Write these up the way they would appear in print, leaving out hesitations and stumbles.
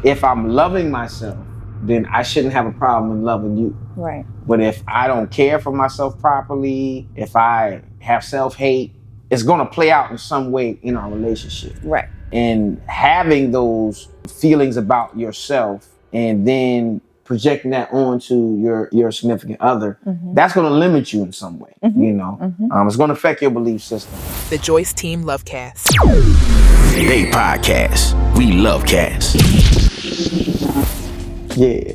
if I'm loving myself, then I shouldn't have a problem in loving you. Right. But if I don't care for myself properly, if I have self-hate, it's going to play out in some way in our relationship. Right. And having those feelings about yourself and then projecting that onto your significant other, that's going to limit you in some way, you know. It's going to affect your belief system. The Joyce Team Lovecast. They podcast. We love cast. Yeah.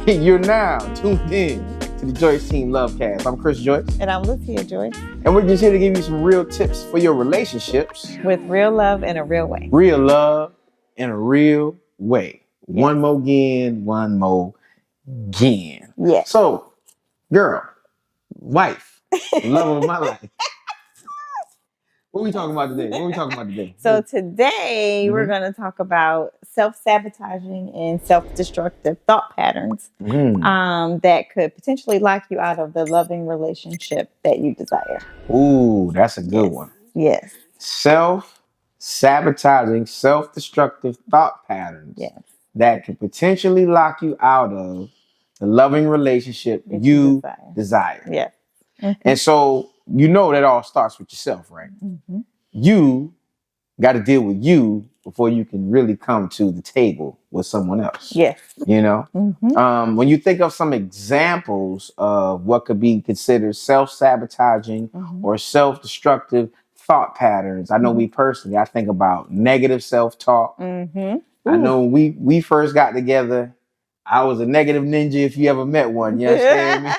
You're now tuned in to the Joyce Team Lovecast. I'm Chris Joyce. And I'm Lucia Joyce. And we're just here to give you some real tips for your relationships. With real love in a real way. Real love in a real way. Yes. One more again. Yes. So, girl, wife, love of my life. What are we talking about today? So today we're going to talk about self-sabotaging and self-destructive thought patterns that could potentially lock you out of the loving relationship that you desire. Ooh, that's a good one. Yes. Self-sabotaging, self-destructive thought patterns that could potentially lock you out of the loving relationship you desire. Yeah. And so, you know that all starts with yourself, right? You got to deal with you before you can really come to the table with someone else. Yes. You know? When you think of some examples of what could be considered self-sabotaging or self-destructive thought patterns, I know me personally, I think about negative self-talk. I know when we first got together, I was a negative ninja if you ever met one. You understand me?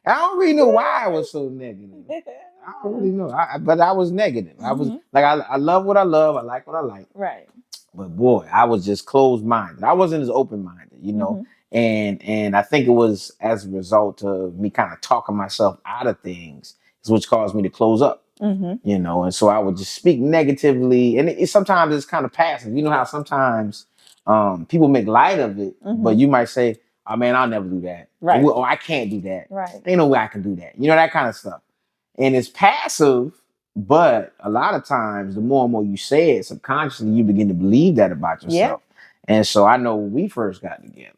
I don't really know why I was so negative. I don't really know. But I was negative. I was like, I love what I love. I like what I like. Right. But boy, I was just closed-minded. I wasn't as open-minded, you know? And I think it was as a result of me kind of talking myself out of things, which caused me to close up. You know, and so I would just speak negatively. And sometimes it's kind of passive. You know how sometimes people make light of it, but you might say, oh man, I'll never do that. Right. Or I can't do that. Right. Ain't no way I can do that. You know, that kind of stuff. And it's passive, but a lot of times the more and more you say it, subconsciously you begin to believe that about yourself. Yeah. And so I know when we first got together,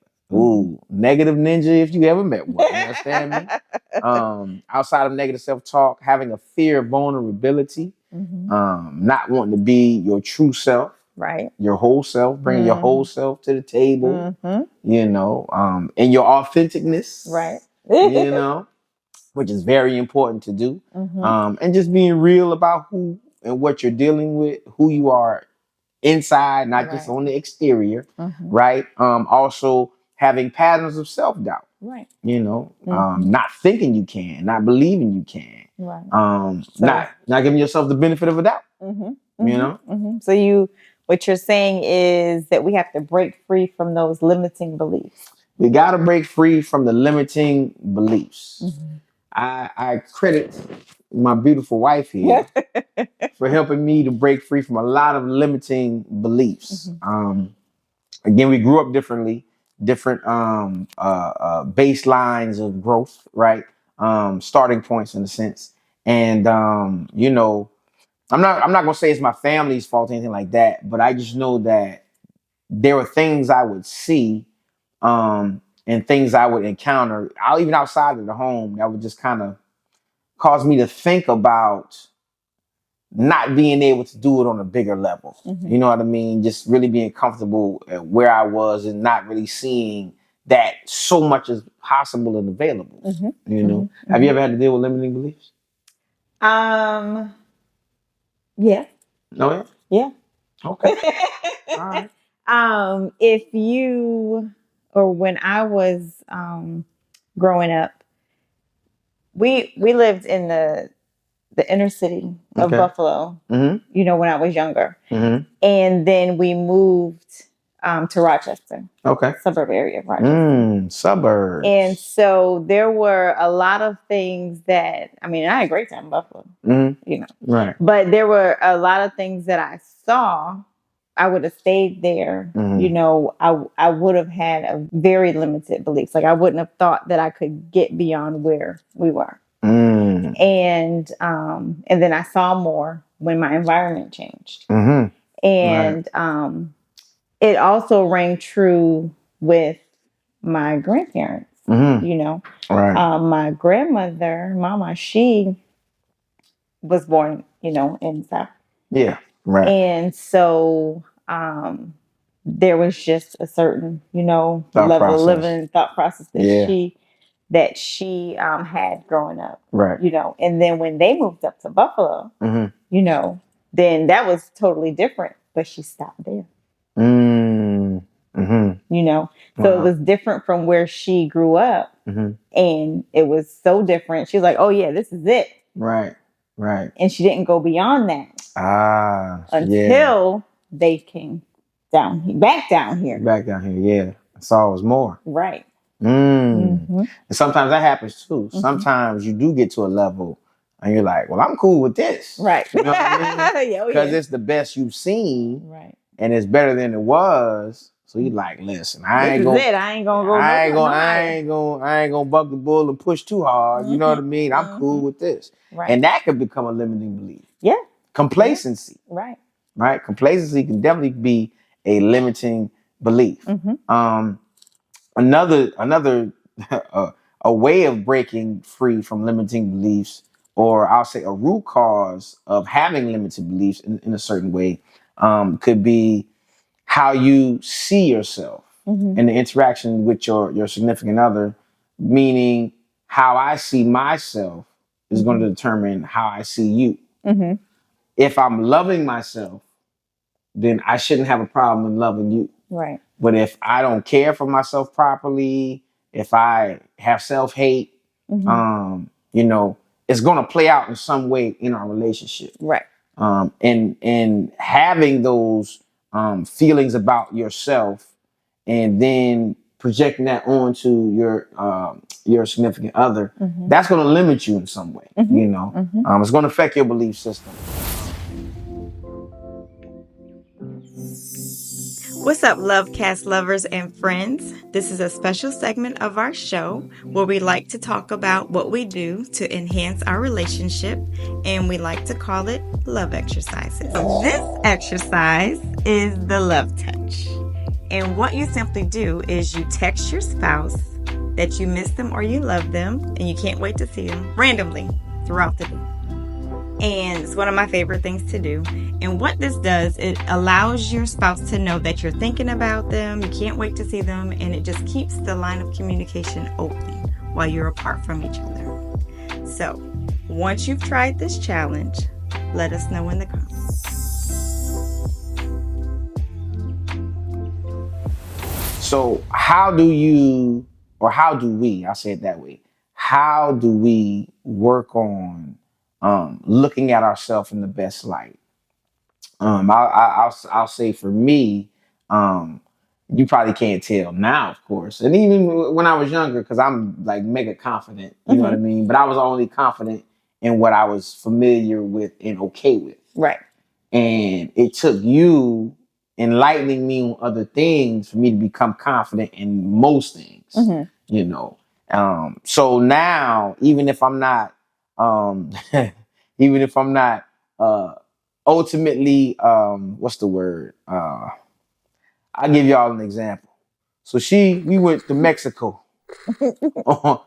negative ninja if you ever met one. You understand me? Outside of negative self-talk, having a fear of vulnerability, not wanting to be your true self. Right. Your whole self, bringing your whole self to the table, you know, and your authenticness, right? You know, which is very important to do. And just being real about who and what you're dealing with, who you are inside, not just on the exterior, right? Also having patterns of self-doubt, right? You know, not thinking you can, not believing you can, right? Not giving yourself the benefit of a doubt, you know. So what you're saying is that we have to break free from those limiting beliefs. We got to break free from the limiting beliefs. I credit my beautiful wife here for helping me to break free from a lot of limiting beliefs. Again, we grew up differently, different baselines of growth, right? Starting points in a sense. And, you know, I'm not going to say it's my family's fault or anything like that, but I just know that there were things I would see and things I would encounter, even outside of the home, that would just kind of cause me to think about not being able to do it on a bigger level. You know what I mean? Just really being comfortable at where I was and not really seeing that so much is possible and available. You know? Have you ever had to deal with limiting beliefs? Yeah. Oh, yeah? Yeah. Okay. All right. When I was growing up, we lived in the inner city of Buffalo, you know, when I was younger. And then we moved to Rochester. Okay. Suburb area of Rochester. Suburbs. And so there were a lot of things that, I mean, I had a great time in Buffalo, you know. Right. But there were a lot of things that I saw. I would have stayed there, you know, I would have had a very limited beliefs. Like I wouldn't have thought that I could get beyond where we were. And then I saw more when my environment changed. And it also rang true with my grandparents. You know, my grandmother, Mama, she was born, you know, in the South. Yeah, right. And so there was just a certain, you know, level of living thought process that she had growing up. Right. You know, and then when they moved up to Buffalo, you know, then that was totally different. But she stopped there. You know, so it was different from where she grew up, and it was so different. She was like, "Oh yeah, this is it." Right. And she didn't go beyond that until they came back down here. Yeah. I saw it was more. Right. And sometimes that happens too. Sometimes you do get to a level and you're like, well, I'm cool with this. Right. You know what I mean? Because it's the best you've seen. Right. And it's better than it was. So you're like, listen, I ain't gonna buck the bull and push too hard. You know what I mean? I'm cool with this. Right. And that could become a limiting belief. Yeah. Complacency. Yeah. Right. Complacency can definitely be a limiting belief. Another a way of breaking free from limiting beliefs, or I'll say a root cause of having limited beliefs in a certain way, could be how you see yourself and the interaction with your significant other, meaning how I see myself is going to determine how I see you. If I'm loving myself, then I shouldn't have a problem in loving you. Right. But if I don't care for myself properly, if I have self-hate, you know, it's going to play out in some way in our relationship. Right. And having those feelings about yourself and then projecting that onto your significant other, that's going to limit you in some way. You know, it's going to affect your belief system. What's up, Lovecast lovers and friends? This is a special segment of our show where we like to talk about what we do to enhance our relationship, and we like to call it love exercises. So this exercise is the love touch. And what you simply do is you text your spouse that you miss them or you love them and you can't wait to see them randomly throughout the day. And it's one of my favorite things to do. And what this does, it allows your spouse to know that you're thinking about them, you can't wait to see them, and it just keeps the line of communication open while you're apart from each other. So, once you've tried this challenge, let us know in the comments. So how do we, I'll say it that way, how do we work on looking at ourselves in the best light? I'll say for me, you probably can't tell now, of course. And even when I was younger, because I'm like mega confident, you know what I mean? But I was only confident in what I was familiar with and okay with. Right. And it took you enlightening me on other things for me to become confident in most things, you know. So now, even if I'm not ultimately, what's the word? I'll give y'all an example. So we went to Mexico on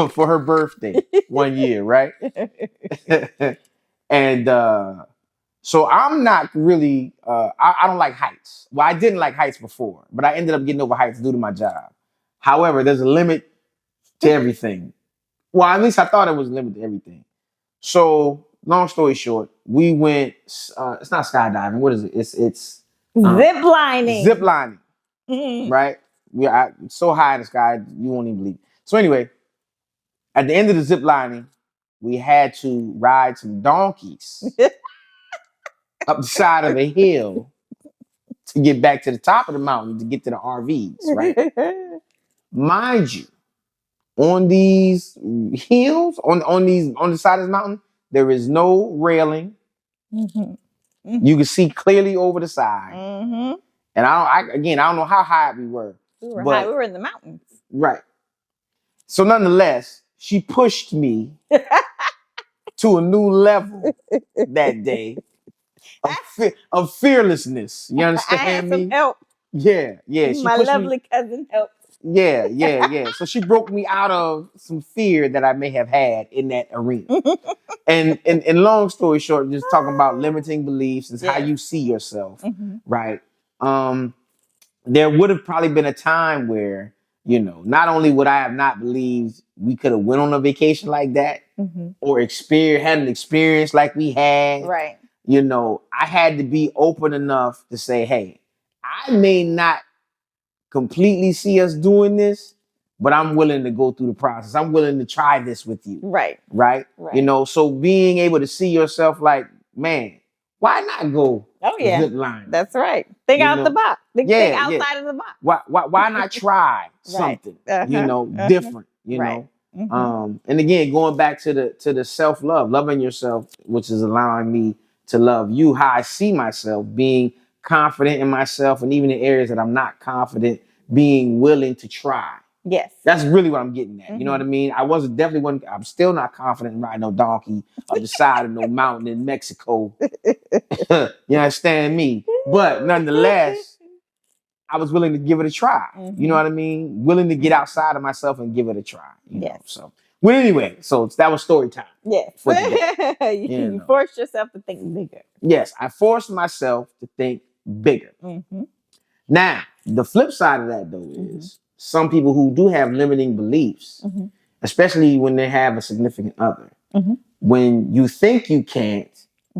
for her birthday one year, right? And so I'm not really, I don't like heights. Well, I didn't like heights before, but I ended up getting over heights due to my job. However, there's a limit to everything. Well, at least I thought it was a limit to everything. So long story short, we went, it's not skydiving. What is it? It's zip lining. Zip lining, right? We're so high in the sky, you won't even believe it. So anyway, at the end of the zip lining, we had to ride some donkeys up the side of a hill to get back to the top of the mountain to get to the RVs, right? Mind you, on these hills, on the side of the mountain, there is no railing. You can see clearly over the side. And I don't know how high we were. We were in the mountains. Right. So nonetheless, she pushed me to a new level that day. of fearlessness. You I understand had me? some help. Yeah. She My pushed lovely me. cousin helped. Yeah. So she broke me out of some fear that I may have had in that arena. And long story short, just talking about limiting beliefs is how Yes. you see yourself, right? There would have probably been a time where, not only would I have not believed we could have went on a vacation like that or had an experience like we had. Right. I had to be open enough to say, hey, I may not completely see us doing this, but I'm willing to go through the process. I'm willing to try this with you. Right. Right. So being able to see yourself like, man, why not go zip line? That's right. Think out the box. Think outside of the box. Why not try something, different, Right. And again, going back to the self-love, loving yourself, which is allowing me to love you, how I see myself, being confident in myself, and even in areas that I'm not confident, being willing to try. Yes. That's really what I'm getting at. You know what I mean? I'm still not confident in riding no donkey up the side of no mountain in Mexico. You understand me? But nonetheless, I was willing to give it a try. You know what I mean? Willing to get outside of myself and give it a try. You know? So, well, anyway, so that was story time. Yes. You forced yourself to think bigger. Yes, I forced myself to think bigger. Now, the flip side of that, though, is some people who do have limiting beliefs, especially when they have a significant other. When you think you can't,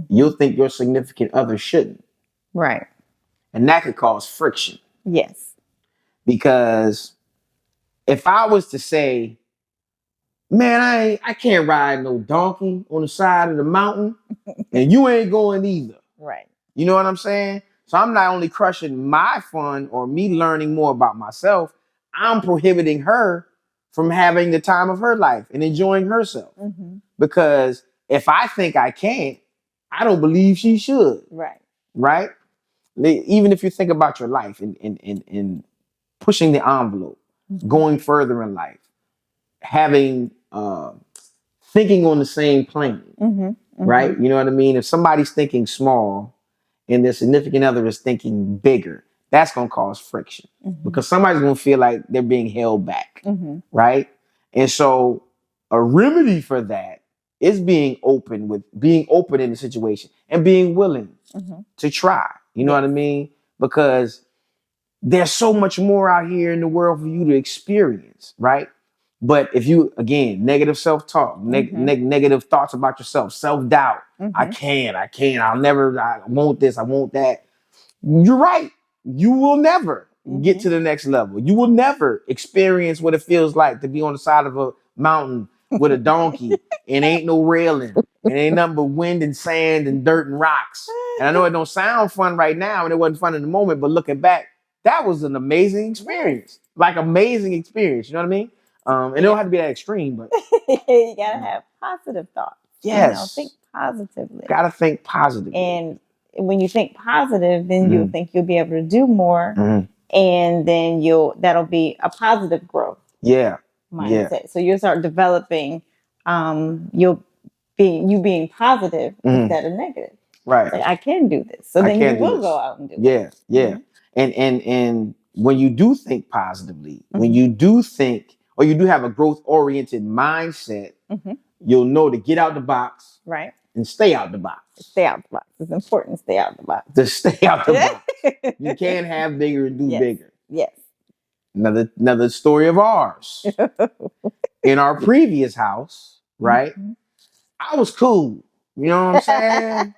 you'll think your significant other shouldn't. Right. And that could cause friction. Yes. Because if I was to say, man, I can't ride no donkey on the side of the mountain, and you ain't going either. Right. You know what I'm saying? So I'm not only crushing my fun or me learning more about myself, I'm prohibiting her from having the time of her life and enjoying herself. Because if I think I can't, I don't believe she should. Right. Right? Even if you think about your life and pushing the envelope, going further in life, having thinking on the same plane, right? You know what I mean? If somebody's thinking small and their significant other is thinking bigger, that's going to cause friction because somebody's going to feel like they're being held back, right? And so a remedy for that is being open in the situation and being willing to try. You know what I mean? Because there's so much more out here in the world for you to experience, right? But if you, again, negative self-talk, negative thoughts about yourself, self-doubt, I can't, I'll never, I want this, I want that. You're right. You will never get to the next level. You will never experience what it feels like to be on the side of a mountain with a donkey and ain't no railing and ain't nothing but wind and sand and dirt and rocks. And I know it don't sound fun right now and it wasn't fun in the moment, but looking back, that was an amazing experience. Like amazing experience. You know what I mean? And it don't have to be that extreme, but you gotta have positive thoughts. Yes. Think positively. Gotta think positively. And when you think positive, then you'll think you'll be able to do more. And then that'll be a positive growth. Mindset. So you'll start developing you being positive instead of negative. Right. Like I can do this. So then you will go out and do it. Yeah. And when you do think positively, when you do think or you do have a growth oriented mindset, you'll know to get out the box. Right. And stay out the box. Stay out the box. It's important to stay out the box. To stay out the box. You can't have bigger and do bigger. Yes. Another story of ours. In our previous house, right? I was cool. You know what I'm saying?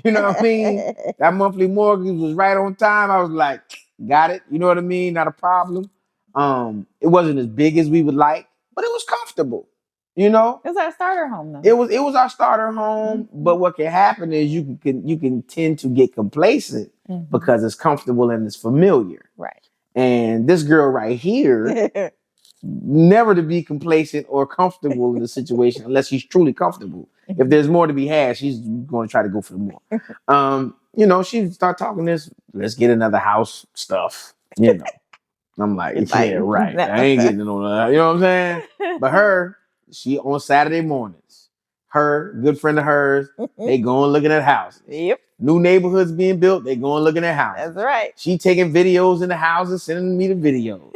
You know what I mean? That monthly mortgage was right on time. I was like, got it. You know what I mean? Not a problem. It wasn't as big as we would like, but it was comfortable. You know, it was our starter home, though. It was our starter home, but what can happen is you can tend to get complacent because it's comfortable and it's familiar. Right. And this girl right here, never to be complacent or comfortable in the situation unless she's truly comfortable. If there's more to be had, she's going to try to go for the more. She start talking this, let's get another house stuff. I'm like, yeah, right. I ain't getting no, you know what I'm saying? But she on Saturday mornings, her, good friend of hers, they going looking at houses. Yep. New neighborhoods being built, they going looking at houses. That's right. She taking videos in the houses, sending me the videos.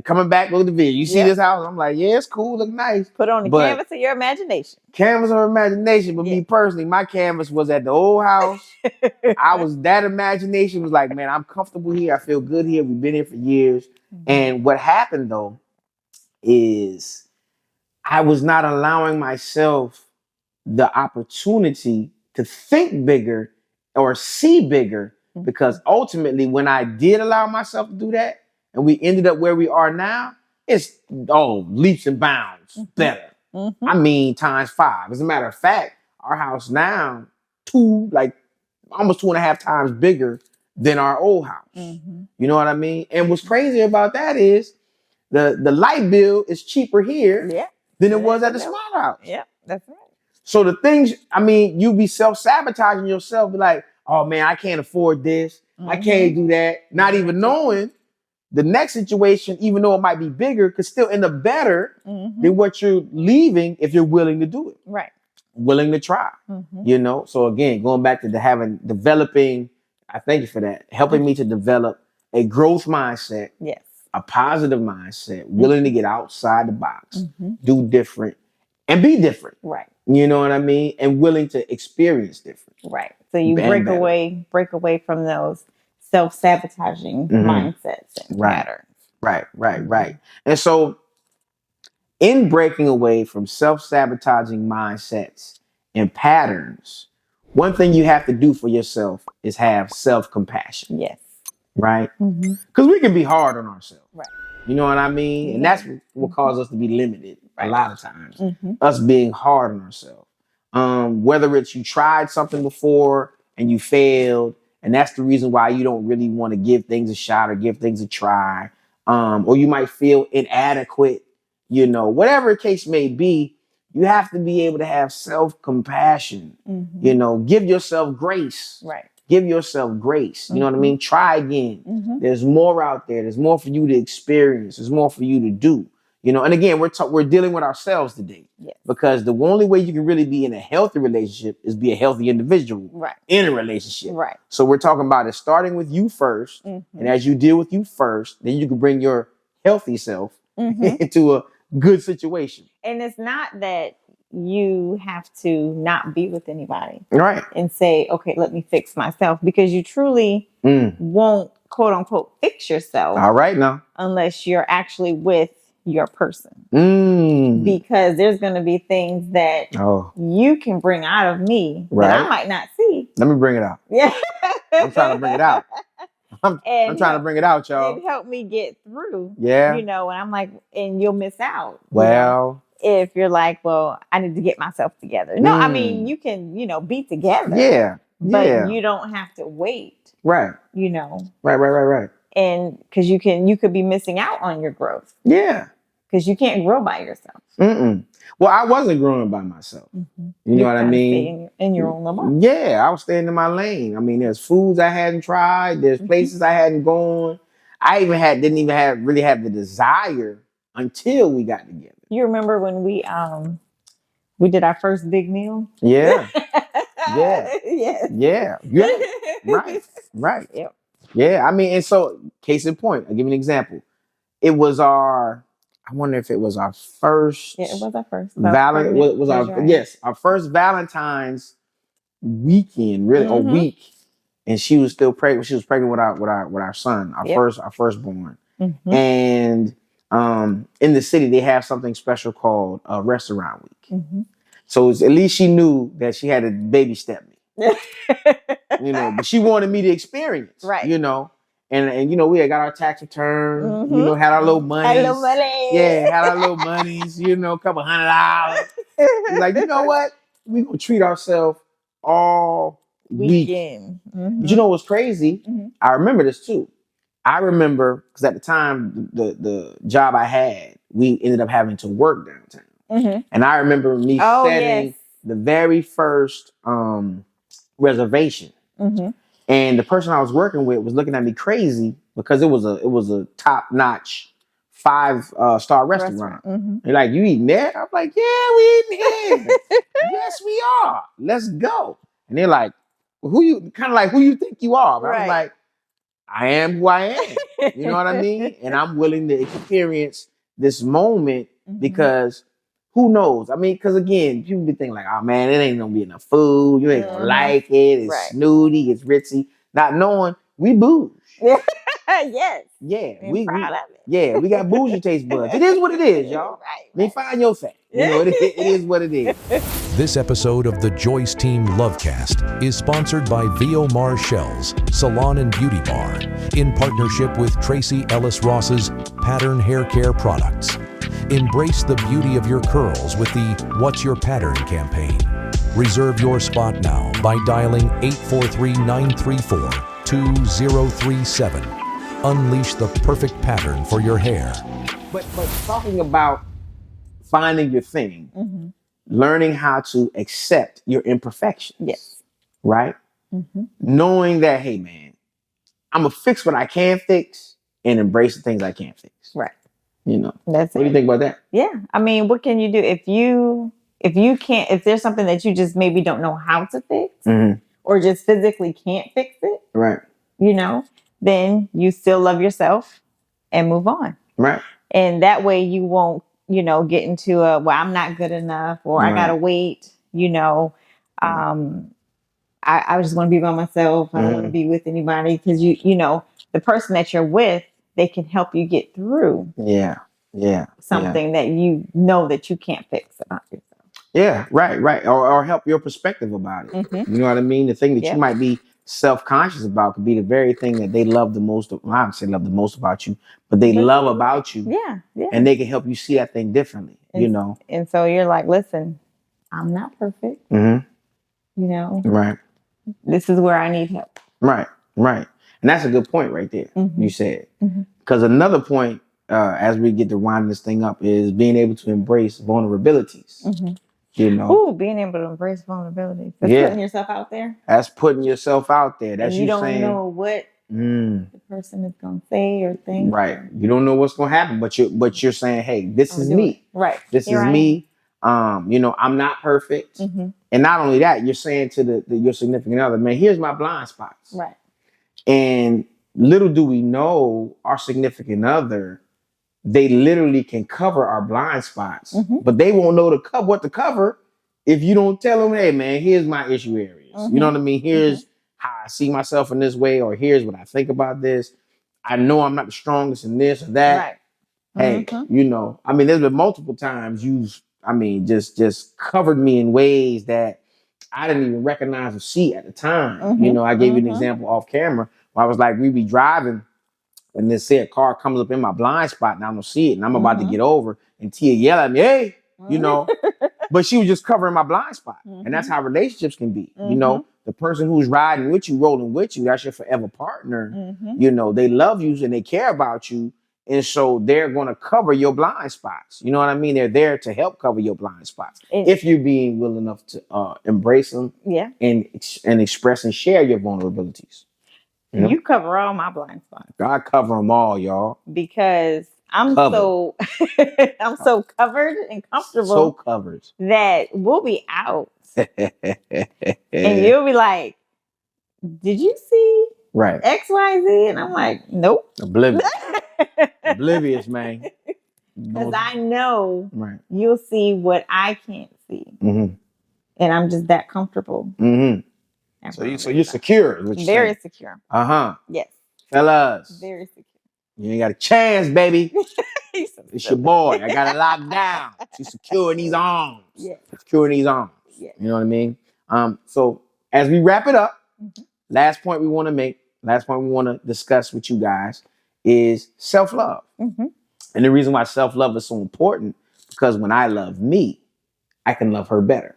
Coming back, look at the video. You see this house? I'm like, yeah, it's cool, look nice. Put on the canvas of your imagination. Canvas of imagination, but me personally, my canvas was at the old house. That imagination was like, man, I'm comfortable here. I feel good here. We've been here for years. And what happened though is I was not allowing myself the opportunity to think bigger or see bigger, because ultimately when I did allow myself to do that and we ended up where we are now, it's leaps and bounds better. I mean, times 5. As a matter of fact, our house now, almost 2.5 times bigger than our old house. You know what I mean? And what's crazy about that is the light bill is cheaper here than it was at the smaller house. Yeah, that's right. So the things, I mean, you be self-sabotaging yourself, be like, oh man, I can't afford this. I can't do that. Not even knowing the next situation, even though it might be bigger, could still end up better than what you're leaving if you're willing to do it. Right. Willing to try, you know? So again, going back to developing, I thank you for that, helping me to develop a growth mindset, a positive mindset, willing to get outside the box, do different, and be different. Right. You know what I mean? And willing to experience different. Right. So you break away from those self-sabotaging mindsets and patterns. Right. And so in breaking away from self-sabotaging mindsets and patterns, one thing you have to do for yourself is have self-compassion. Yes. Right? Because we can be hard on ourselves. Right. You know what I mean? And that's what causes us to be limited a lot of times. Us being hard on ourselves. Whether it's you tried something before and you failed, and that's the reason why you don't really want to give things a shot or give things a try. Or you might feel inadequate, you know, whatever the case may be, you have to be able to have self-compassion, you know, give yourself grace. Right. Give yourself grace. You know what I mean? Try again. There's more out there. There's more for you to experience. There's more for you to do. You know, and again, we're dealing with ourselves today, because the only way you can really be in a healthy relationship is be a healthy individual in a relationship. Right. So we're talking about it starting with you first, and as you deal with you first, then you can bring your healthy self into a good situation. And it's not that you have to not be with anybody, right? And say, okay, let me fix myself, because you truly won't, quote unquote, fix yourself. All right, now, unless you're actually with your person, because there's going to be things that you can bring out of me that I might not see. Let me bring it out. Yeah, I'm trying to bring it out. I'm trying to bring it out, y'all. It helped me get through. Yeah, you know, and I'm like, and you'll miss out. Well, if you're like, well, I need to get myself together. No, I mean, you can, you know, be together. Yeah, but you don't have to wait. Right. You know. Right. And because you could be missing out on your growth. Yeah. Because you can't grow by yourself. Well, I wasn't growing by myself. You know what I mean? In your own little. Yeah, I was staying in my lane. I mean, there's foods I hadn't tried. There's places I hadn't gone. I didn't really have the desire until we got together. You remember when we did our first big meal? Yeah. Yeah. Right. Yep. Yeah. I mean, and so case in point, I'll give you an example. It was I wonder if it was our first. Yeah, it was our first. Our first Valentine's weekend, really, a week. And she was still pregnant. She was pregnant with our son, our firstborn. And in the city, they have something special called a restaurant week. So at least she knew that she had a baby step me. You know, but she wanted me to experience. Right. You know. And you know, we had got our tax return, you know, had our little money. Yeah, had our little monies, you know, a couple $100. Like, you know what? We gonna treat ourselves all weekend. But you know what's crazy? I remember this too. I remember because at the time, the job I had, we ended up having to work downtown. And I remember me setting the very first reservation. And the person I was working with was looking at me crazy because it was a top-notch 5-star restaurant. They're like, you eating there? I'm like, yeah, we eating here. Yes, we are. Let's go. And they're like, who you think you are? But I was like, I am who I am. You know what I mean? And I'm willing to experience this moment because who knows? I mean, because again, people be thinking like, oh man, it ain't gonna be enough food. You ain't gonna like it. It's snooty. It's ritzy. Not knowing we bouge. Yes. Yeah. We proud of it. Yeah, we got bougie taste buds. It is what it is, y'all. I mean, find your thing. You know, it is what it is. This episode of the Joyce Team Lovecast is sponsored by VO Marshall's Salon and Beauty Bar in partnership with Tracy Ellis Ross's Pattern Hair Care Products. Embrace the beauty of your curls with the What's Your Pattern campaign. Reserve your spot now by dialing 843-934-2037. Unleash the perfect pattern for your hair. But talking about finding your thing, learning how to accept your imperfections. Yes. Right? Knowing that, hey man, I'm gonna fix what I can fix and embrace the things I can't fix. Right. You know. That's what do you think about that? Yeah. I mean, what can you do if there's something that you just maybe don't know how to fix or just physically can't fix it? Right. You know, then you still love yourself and move on. Right. And that way you won't, get into I'm not good enough or I gotta wait, I just want to be by myself. I don't want to be with anybody because the person that you're with, they can help you get through. Yeah. Something that you know that you can't fix about yourself. Yeah, right. Or help your perspective about it. You know what I mean? The thing that you might be self-conscious about could be the very thing that they love the most. I don't say love the most about you, but they love about you. Yeah. And they can help you see that thing differently, And so you're like, listen, I'm not perfect. Right. This is where I need help. Right. And that's a good point right there. You said. Because another point, as we get to wind this thing up, is being able to embrace vulnerabilities. Being able to embrace vulnerabilities. That's putting yourself out there. That's putting yourself out there. That's you don't saying, know what the person is going to say or think. Right. You don't know what's going to happen, but you're saying, hey, this is me. Right. This is me. I'm not perfect. And not only that, you're saying to your significant other, man, here's my blind spots. Right. And little do we know, our significant other, they literally can cover our blind spots, but they won't know what to cover if you don't tell them, hey man, here's my issue areas. You know what I mean? Here's how I see myself in this way, or here's what I think about this. I know I'm not the strongest in this or that. Right. Hey, I mean, there's been multiple times you've, just covered me in ways that I didn't even recognize or see at the time. I gave you an example off camera where I was like, we be driving and this said car comes up in my blind spot and I don't see it and I'm about to get over and Tia yell at me, hey, but she was just covering my blind spot. And that's how relationships can be. The person who's riding with you, rolling with you, that's your forever partner. They love you and they care about you. And so they're going to cover your blind spots. You know what I mean? They're there to help cover your blind spots. If you're being willing enough to embrace them and express and share your vulnerabilities. You cover all my blind spots. I cover them all, y'all. Because I'm so covered and comfortable. So covered. That we'll be out. And you'll be like, did you see X, Y, Z? And I'm like, nope. Oblivious, man. Because I know you'll see what I can't see. And I'm just that comfortable. So you're secure. Very secure. Yes. Fellas. Very secure. You ain't got a chance, baby. It's your boy. I got it locked down. She's secure in these arms. Yeah. Secure in these arms. Yeah. You know what I mean? So as we wrap it up, last point we want to discuss with you guys is self-love. And the reason why self-love is so important, because when I love me, I can love her better.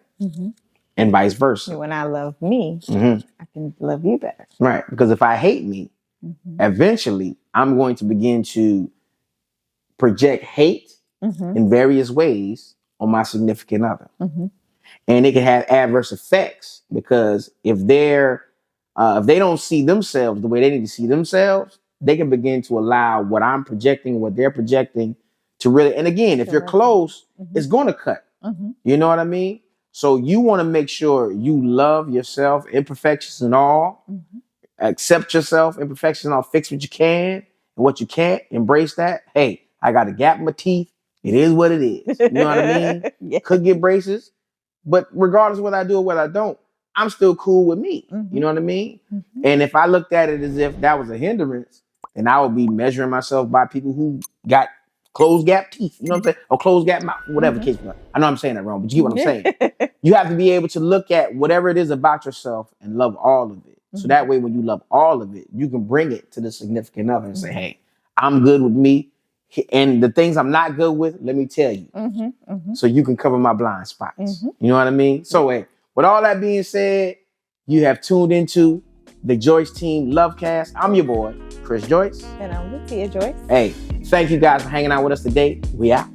And vice versa. When I love me, I can love you better. Right. Because if I hate me, eventually I'm going to begin to project hate in various ways on my significant other. And it can have adverse effects because if they don't see themselves the way they need to see themselves, they can begin to allow what I'm projecting, what they're projecting to really, and again, if you're close, it's going to cut. You know what I mean? So you want to make sure you love yourself, imperfections and all, accept yourself, imperfections and all, fix what you can and what you can't, embrace that. Hey, I got a gap in my teeth. It is what it is. You know what I mean? Yeah. Could get braces, but regardless of what I do or what I don't, I'm still cool with me. You know what I mean? And if I looked at it as if that was a hindrance, then I would be measuring myself by people who got closed gap teeth, you know what I'm saying? Or closed gap mouth, whatever the case was. I know I'm saying that wrong, but you get what I'm saying. You have to be able to look at whatever it is about yourself and love all of it. So that way, when you love all of it, you can bring it to the significant other and say, hey, I'm good with me. And the things I'm not good with, let me tell you. So you can cover my blind spots. You know what I mean? So hey, with all that being said, you have tuned into the Joyce Team Lovecast. I'm your boy, Chris Joyce. And I'm Lucia Joyce. Hey, thank you guys for hanging out with us today. We out.